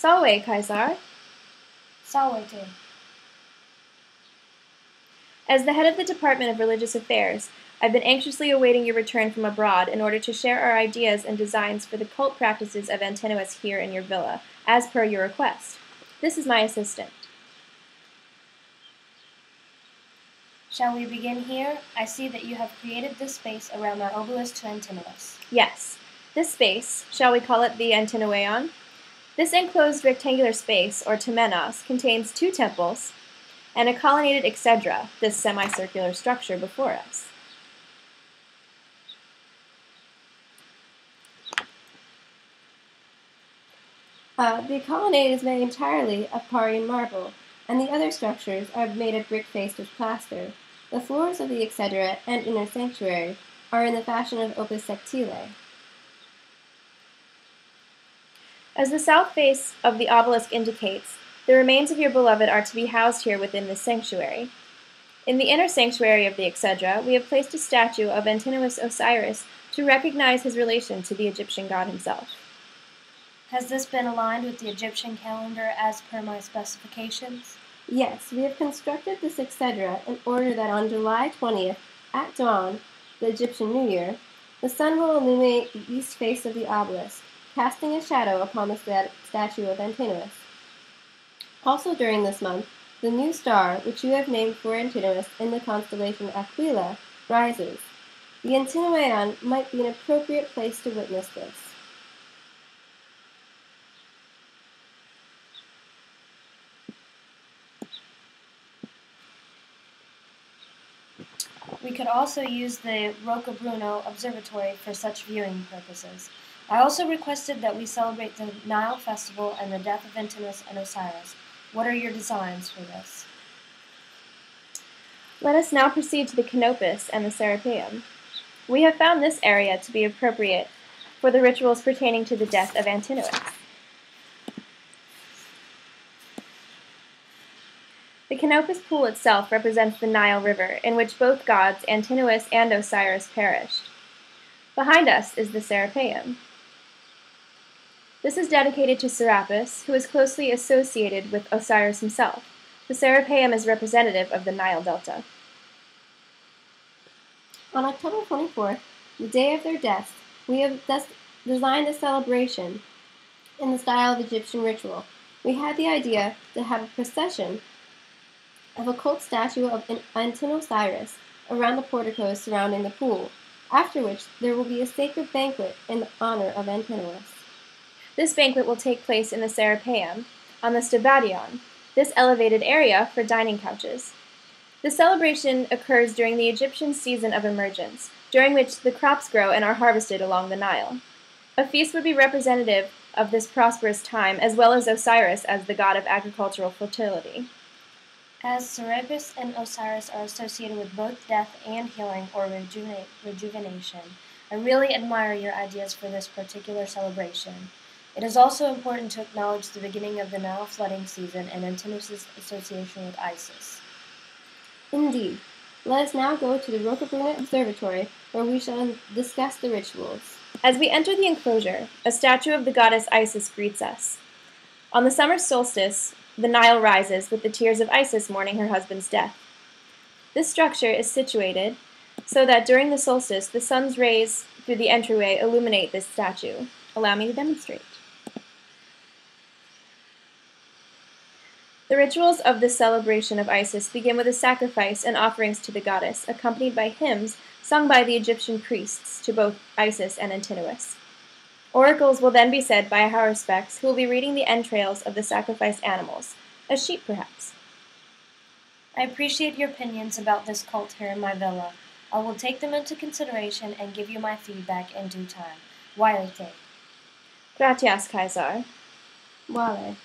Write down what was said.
Salve, Caesar. Salve. As the head of the Department of Religious Affairs, I've been anxiously awaiting your return from abroad in order to share our ideas and designs for the cult practices of Antinous here in your villa, as per your request. This is my assistant. Shall we begin here? I see that you have created this space around my obelisk to Antinous. Yes. This space, shall we call it the Antinoueion? This enclosed rectangular space, or temenos, contains 2 temples and a colonnaded exedra, this semicircular structure before us. The colonnade is made entirely of Parian marble, and the other structures are made of brick faced with plaster. The floors of the exedra and inner sanctuary are in the fashion of opus sectile. As the south face of the obelisk indicates, the remains of your beloved are to be housed here within this sanctuary. In the inner sanctuary of the exedra, we have placed a statue of Antinous Osiris to recognize his relation to the Egyptian god himself. Has this been aligned with the Egyptian calendar as per my specifications? Yes, we have constructed this exedra in order that on July 20th, at dawn, the Egyptian New Year, the sun will illuminate the east face of the obelisk, casting a shadow upon the statue of Antinous. Also during this month, the new star, which you have named for Antinous in the constellation Aquila, rises. The Antinoueion might be an appropriate place to witness this. We could also use the Roccabruno Observatory for such viewing purposes. I also requested that we celebrate the Nile Festival and the death of Antinous and Osiris. What are your designs for this? Let us now proceed to the Canopus and the Serapeum. We have found this area to be appropriate for the rituals pertaining to the death of Antinous. The Canopus pool itself represents the Nile River, in which both gods, Antinous and Osiris, perished. Behind us is the Serapeum. This is dedicated to Serapis, who is closely associated with Osiris himself. The Serapeum is representative of the Nile Delta. On October 24th, the day of their deaths, we have thus designed a celebration in the style of Egyptian ritual. We had the idea to have a procession of a cult statue of Antinous Osiris around the porticos surrounding the pool, after which there will be a sacred banquet in honor of Antinous. This banquet will take place in the Serapeum, on the Stabadion, this elevated area for dining couches. The celebration occurs during the Egyptian season of emergence, during which the crops grow and are harvested along the Nile. A feast would be representative of this prosperous time, as well as Osiris as the god of agricultural fertility. As Serapis and Osiris are associated with both death and healing or rejuvenation, I really admire your ideas for this particular celebration. It is also important to acknowledge the beginning of the Nile flooding season and Antinous' association with Isis. Indeed. Let us now go to the Roccabruno Observatory, where we shall discuss the rituals. As we enter the enclosure, a statue of the goddess Isis greets us. On the summer solstice, the Nile rises with the tears of Isis mourning her husband's death. This structure is situated so that during the solstice, the sun's rays through the entryway illuminate this statue. Allow me to demonstrate. The rituals of this celebration of Isis begin with a sacrifice and offerings to the goddess, accompanied by hymns sung by the Egyptian priests to both Isis and Antinous. Oracles will then be said by haruspecs, who will be reading the entrails of the sacrificed animals, a sheep perhaps. I appreciate your opinions about this cult here in my villa. I will take them into consideration and give you my feedback in due time. Wilete. Gratias, Caesar. Wale.